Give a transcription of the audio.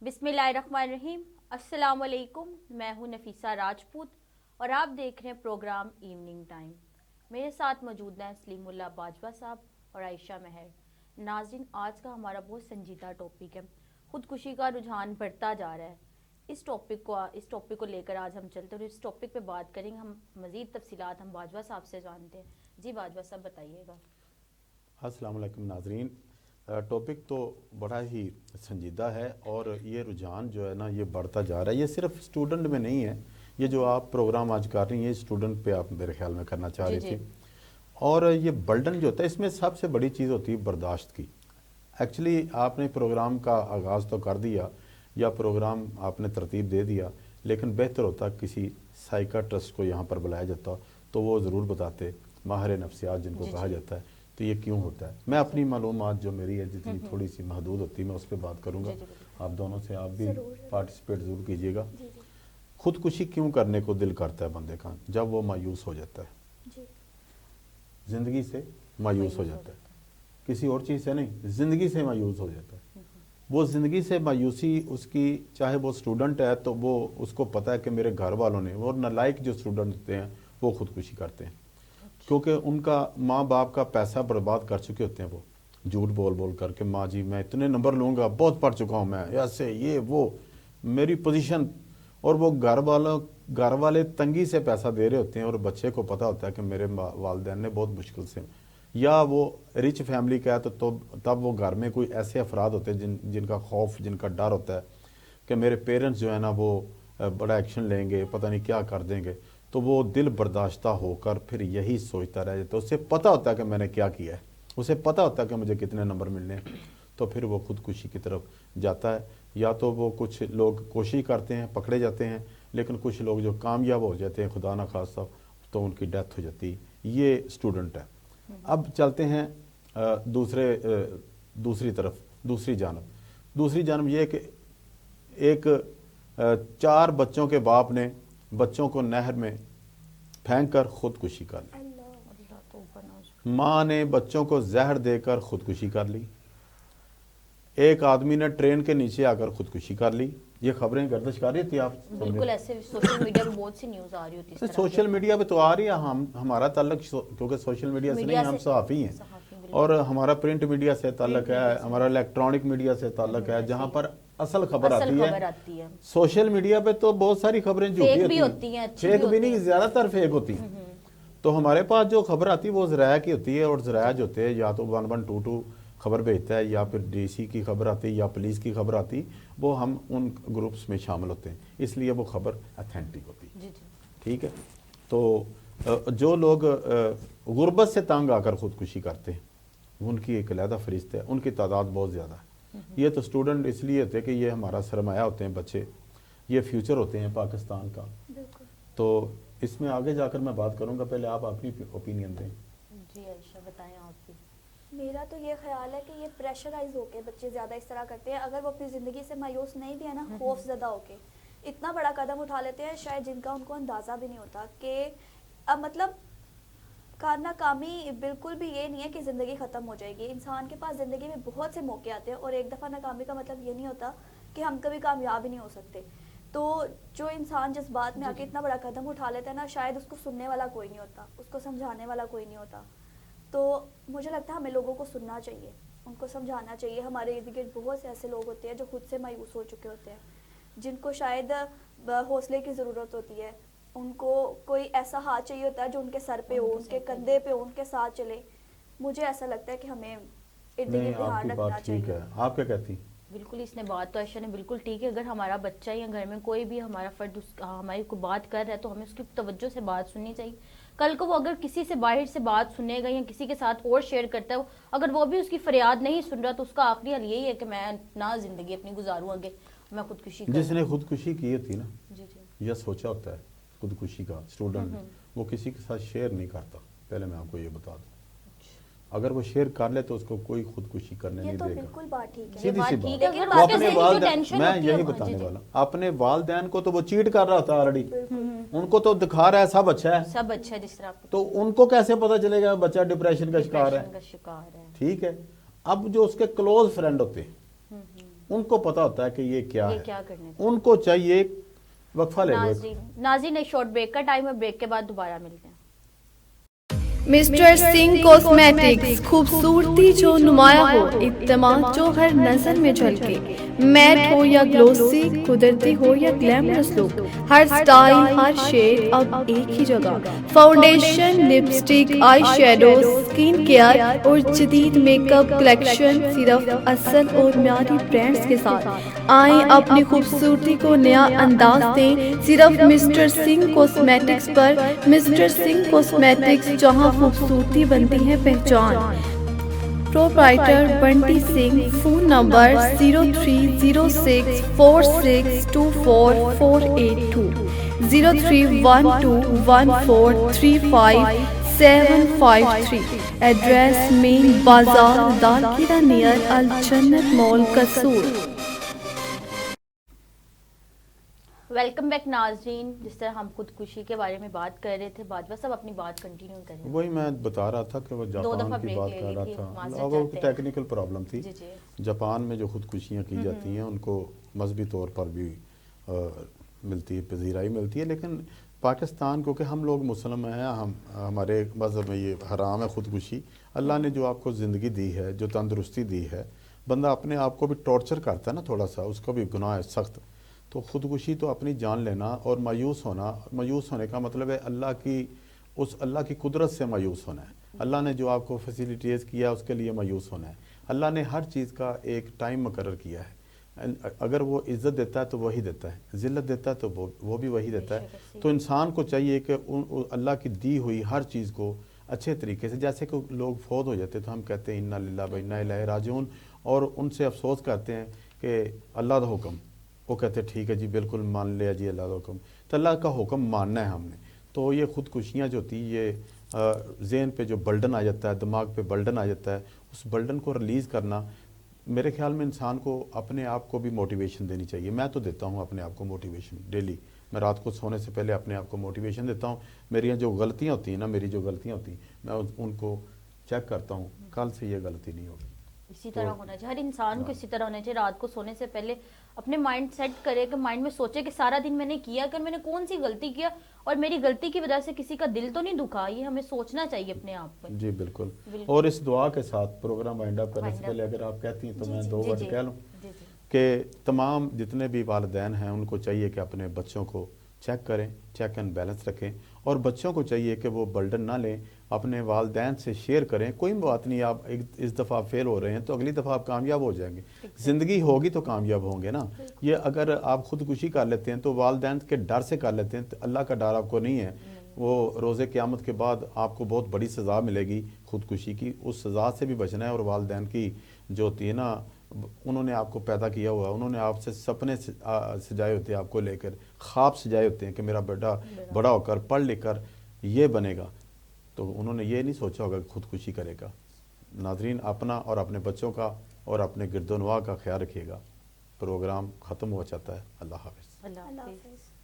बिस्मिल्लाहिर्रहमानिर्रहीम। अस्सलाम वालेकुम। मैं हूं नफीसा राजपूत और आप देख रहे हैं प्रोग्राम इवनिंग टाइम। मेरे साथ मौजूद हैं सलीमुल्लाह बाजवा साहब और आयशा महर। नाज़रीन, आज का हमारा बहुत संजीदा टॉपिक है। ख़ुदकुशी का रुझान बढ़ता जा रहा है। इस टॉपिक को लेकर आज हम चलते हैं और इस टॉपिक पे बात करेंगे। हम मज़ीद तफसीलात हम बाजवा साहब से जानते हैं। जी बाजवा साहब बताइएगा। अस्सलाम वालेकुम नाज़रीन। टॉपिक तो बड़ा ही संजीदा है और ये रुझान जो है ना ये बढ़ता जा रहा है। ये सिर्फ स्टूडेंट में नहीं है, ये जो आप प्रोग्राम आज कर रही हैं ये स्टूडेंट पे आप मेरे ख्याल में करना चाह रहे थे। और ये बर्डन जो होता है इसमें सबसे बड़ी चीज़ होती है बर्दाश्त की। एक्चुअली आपने प्रोग्राम का आगाज़ तो कर दिया या प्रोग्राम आपने तरतीब दे दिया, लेकिन बेहतर होता किसी साइकाट्रिस्ट को यहाँ पर बुलाया जाता तो वो ज़रूर बताते, माहिर नफ्सियात जिनको कहा जाता है, तो ये क्यों होता है। मैं अपनी मालूमात जो मेरी है जितनी थोड़ी सी महदूद होती है मैं उस पर बात करूँगा। आप दोनों से आप भी पार्टिसिपेट ज़रूर कीजिएगा। खुदकुशी क्यों करने को दिल करता है बंदे का? जब वो मायूस हो जाता है, ज़िंदगी से मायूस हो जाता है, किसी और चीज़ से नहीं, ज़िंदगी से मायूस हो जाता है। वो ज़िंदगी से मायूसी उसकी, चाहे वो स्टूडेंट है तो वो उसको पता है कि मेरे घर वालों ने, वो नालायक जो स्टूडेंट होते हैं वो खुदकुशी करते हैं क्योंकि उनका माँ बाप का पैसा बर्बाद कर चुके होते हैं। वो झूठ बोल बोल करके, माँ जी मैं इतने नंबर लूँगा, बहुत पढ़ चुका हूँ मैं, ऐसे ये वो मेरी पोजीशन, और वो घर वाले तंगी से पैसा दे रहे होते हैं और बच्चे को पता होता है कि मेरे वालिदैन ने बहुत मुश्किल से, या वो रिच फैमिली का है तो तब वो घर में कोई ऐसे अफराद होते हैं जिनका खौफ, जिनका डर होता है कि मेरे पेरेंट्स जो है ना वो बड़ा एक्शन लेंगे, पता नहीं क्या कर देंगे, तो वो दिल बर्दाश्ता होकर फिर यही सोचता रह जाता है। उसे पता होता है कि मैंने क्या किया है, उसे पता होता है कि मुझे कितने नंबर मिलने हैं, तो फिर वो खुदकुशी की तरफ जाता है। या तो वो कुछ लोग कोशिश करते हैं, पकड़े जाते हैं, लेकिन कुछ लोग जो कामयाब हो जाते हैं खुदा ना खास्ता तो उनकी डेथ हो जाती है। ये स्टूडेंट है। अब चलते हैं दूसरी तरफ, दूसरी जानब ये कि एक 4 बच्चों के बाप ने बच्चों को नहर में फेंक कर खुदकुशी कर ली। माँ ने बच्चों को जहर देकर खुदकुशी कर ली। एक आदमी ने ट्रेन के नीचे आकर खुदकुशी कर ली। ये खबरें गर्दिश कर रही थी, आप बिल्कुल ऐसे सोशल मीडिया पे बहुत सी न्यूज़ आ रही होती है। सोशल मीडिया पे तो आ रही है, हमारा ताल्लुक क्योंकि सोशल मीडिया से नहीं, हम सहाफ़ी हैं और हमारा प्रिंट मीडिया से ताल्लुक है, हमारा इलेक्ट्रॉनिक मीडिया से ताल्लुक है, जहाँ पर असल खबर आती है। सोशल मीडिया पे तो बहुत सारी खबरें झूठी होती हैं, फेक भी नहीं, ज्यादातर फेक होती हैं। तो हमारे पास जो खबर आती है वो ज़राया की होती है, और ज़राया जो होते हैं या तो 1122 खबर भेजता है, या फिर डीसी की खबर आती है, या पुलिस की खबर आती, वो हम उन ग्रुप्स में शामिल होते हैं, इसलिए वो खबर अथेंटिक होती है। ठीक है। तो जो लोग गुर्बत से तंग आकर खुदकुशी करते हैं उनकी एक अलहदा फरिश्त है, उनकी तादाद बहुत ज़्यादा है। ये तो स्टूडेंट इसलिए होते हैं कि ये हमारा सरमाया होते हैं बच्चे, ये फ्यूचर होते हैं पाकिस्तान का। तो इसमें आगे जाकर मैं बात करूंगा, पहले आप अपनी ओपिनियन दें। जी आयशा बताएं आप भी। मेरा तो ये ख्याल है कि ये प्रेशराइज होके बच्चे ज़्यादा इस तरह करते हैं। अगर वो अपनी ज़िंदगी से मायूस नहीं भी है ना, खौफ ज़दा होके इतना बड़ा कदम उठा लेते हैं शायद जिनका उनको अंदाज़ा भी नहीं होता कि अब मतलब नाकामी बिल्कुल भी ये नहीं है कि ज़िंदगी ख़त्म हो जाएगी। इंसान के पास ज़िंदगी में बहुत से मौके आते हैं और एक दफ़ा नाकामी का मतलब ये नहीं होता कि हम कभी कामयाब ही नहीं हो सकते। तो जो इंसान जिस बात में आके इतना बड़ा कदम उठा लेता है ना, शायद उसको सुनने वाला कोई नहीं होता, उसको समझाने वाला कोई नहीं होता। तो मुझे लगता है हमें लोगों को सुनना चाहिए, उनको समझाना चाहिए। हमारे इर्द गिर्द बहुत से ऐसे लोग होते हैं जो खुद से मायूस हो चुके होते हैं, जिनको शायद हौसले की ज़रूरत होती है, उनको कोई ऐसा हाथ चाहिए होता है जो उनके सर पे हो, उनके कंधे पे हो, उनके साथ चले। मुझे ऐसा लगता है कि हमें इर्द गिर्द ध्यान रखना चाहिए। आप क्या कहती? बिल्कुल, इसने बात तो आयशा ने बिल्कुल ठीक है। अगर हमारा बच्चा या घर में कोई भी हमारा फर्द हमारी को बात कर रहा है तो हमें उसकी तवज्जो से बात सुननी चाहिए। कल को वो अगर किसी से बाहर से बात सुनेगा या किसी के साथ और शेयर करता है, अगर वो भी उसकी फरियाद नहीं सुन रहा तो उसका आखिरी हल यही है कि मैं ना जिंदगी अपनी गुजारूं, आगे मैं खुदकुशी करूं। जिसने खुदकुशी की होती ना, यह सोचा होता है खुदकुशी का स्टूडेंट, वो किसी के साथ शेयर नहीं करता। पहले मैं आपको ये बता दूं, अगर वो शेयर कर ले तो उसको कोई खुदकुशी करने नहीं देगा। बिल्कुल बात ठीक है, सीधी सी बात। वो अपने वालिदैन, मैं यही बताने वाला, अपने वालिदैन को तो वो चीट कर रहा था ऑलरेडी, उनको तो दिखा रहा है सब अच्छा है, सब अच्छा है जिस तरह, तो उनको कैसे पता चलेगा बच्चा डिप्रेशन का शिकार है? ठीक है। अब जो उसके क्लोज फ्रेंड होते हैं ان کو پتا ہوتا ہے کہ یہ کیا یہ ہے. کیا کرنے ان کو چاہیے ایک وقفہ لے لو. ناظرین ایک شارٹ بریک کا ٹائم ہے, بریک کے بعد دوبارہ ملتے ہیں. مسٹر سنگھ کاسمیٹکس, خوبصورتی جو نمایاں ہو, اعتماد جو ہر نظر میں جھلکے, میٹ ہو یا گلوسی, قدرتی ہو یا گلیمرس لک, ہر سٹائل ہر شیڈ اب ایک ہی جگہ. فاؤنڈیشن, لپسٹک, آئی شیڈوز, سکن کیئر اور جدید میک اپ کلیکشن صرف اصل اور معیاری برانڈز کے ساتھ. آئیں اپنی خوبصورتی کو نیا انداز دیں صرف مسٹر سنگھ کاسمیٹکس پر. مسٹر سنگھ کاسمیٹکس, جہاں خوبصورتی بنتی ہے پہچان. Proprietor Bunty Singh, phone number 0306462448203121435753. Address main بازار, دارکیرا نیئر الجنت مال, قصور. ویلکم بیک ناظرین. جس طرح ہم خودکشی کے بارے میں بات کر رہے تھے, باجوہ صاحب اپنی بات کنٹینیو کریں. وہی میں بتا رہا تھا کہ وہ جاپان کی بات کر رہا تھا, وہ ٹیکنیکل پرابلم تھی. جاپان میں جو خودکشیاں کی جاتی ہیں ان کو مذہبی طور پر بھی ملتی ہے, پذیرائی ملتی ہے, لیکن پاکستان کیونکہ ہم لوگ مسلم ہیں, ہمارے مذہب میں یہ حرام ہے خودکشی. اللہ نے جو آپ کو زندگی دی ہے, جو تندرستی دی ہے, بندہ اپنے آپ کو بھی ٹارچر کرتا ہے نا تھوڑا سا, اس کو بھی گناہ ہے سخت. تو خودکشی تو اپنی جان لینا اور مایوس ہونے کا مطلب ہے اللہ کی قدرت سے مایوس ہونا ہے. اللہ نے جو آپ کو فیسیلیٹیز کیا اس کے لیے مایوس ہونا ہے. اللہ نے ہر چیز کا ایک ٹائم مقرر کیا ہے. اگر وہ عزت دیتا ہے تو وہی دیتا ہے, ذلت دیتا ہے تو وہ بھی وہی دیتا ہے. تو انسان کو چاہیے کہ اللہ کی دی ہوئی ہر چیز کو اچھے طریقے سے, جیسے کہ لوگ فوت ہو جاتے تو ہم کہتے ہیں انا للہ و انا الیہ راجعون, اور ان سے افسوس کرتے ہیں کہ اللہ کا حکم, وہ کہتے ہیں ٹھیک ہے جی بالکل مان لیا جی اللہ کا حکم. تو اللہ کا حکم ماننا ہے ہم نے. تو یہ خودکشیاں جو تھی, یہ ذہن پہ جو برڈن آ جاتا ہے, دماغ پہ برڈن آ جاتا ہے, اس برڈن کو ریلیز کرنا میرے خیال میں انسان کو اپنے آپ کو بھی موٹیویشن دینی چاہیے. میں تو دیتا ہوں اپنے آپ کو موٹیویشن ڈیلی. میں رات کو سونے سے پہلے اپنے آپ کو موٹیویشن دیتا ہوں. میری جو غلطیاں ہوتی ہیں میں ان کو چیک کرتا ہوں, کل سے یہ غلطی نہیں ہوگی. اسی طرح ہونا چاہیے, ہر انسان کو اسی طرح ہونا چاہیے. رات کو سونے سے پہلے اپنے مائنڈ سیٹ کرے کہ مائنڈ میں سوچے کہ سارا دن میں نے کیا, کہ میں نے کون سی غلطی کیا اور میری غلطی کی وجہ سے کسی کا دل تو نہیں دکھا. یہ ہمیں سوچنا چاہیے اپنے آپ پر. جی بالکل. اور اس دعا کے ساتھ پروگرام وائنڈ اپ کرنے سے پہلے اگر آپ کہتی ہیں تو میں 2 ورڈ کہہ لوں کہ تمام جتنے بھی والدین ہیں ان کو چاہیے کہ اپنے بچوں کو چیک کریں, چیک اینڈ بیلنس رکھیں, اور بچوں کو چاہیے کہ وہ برڈن نہ لیں, اپنے والدین سے شیئر کریں. کوئی بات نہیں, آپ اس دفعہ فیل ہو رہے ہیں تو اگلی دفعہ آپ کامیاب ہو جائیں گے. زندگی ہوگی تو کامیاب ہوں گے نا. یہ اگر آپ خودکشی کر لیتے ہیں تو والدین کے ڈر سے کر لیتے ہیں, تو اللہ کا ڈر آپ کو نہیں ہے. وہ روز قیامت کے بعد آپ کو بہت بڑی سزا ملے گی خودکشی کی. اس سزا سے بھی بچنا ہے. اور والدین کی جو ہوتی ہے نا, انہوں نے آپ کو پیدا کیا ہوا, انہوں نے آپ سے سپنے سجائے ہوتے ہیں, آپ کو لے کر خواب سجائے ہوتے ہیں کہ میرا بیٹا بڑا ہو کر پڑھ لکھ کر یہ بنے گا. تو انہوں نے یہ نہیں سوچا ہوگا کہ خودکشی کرے گا. ناظرین, اپنا اور اپنے بچوں کا اور اپنے گرد و نواح کا خیال رکھیے گا. پروگرام ختم ہوا چاہتا ہے. اللہ حافظ. اللہ حافظ.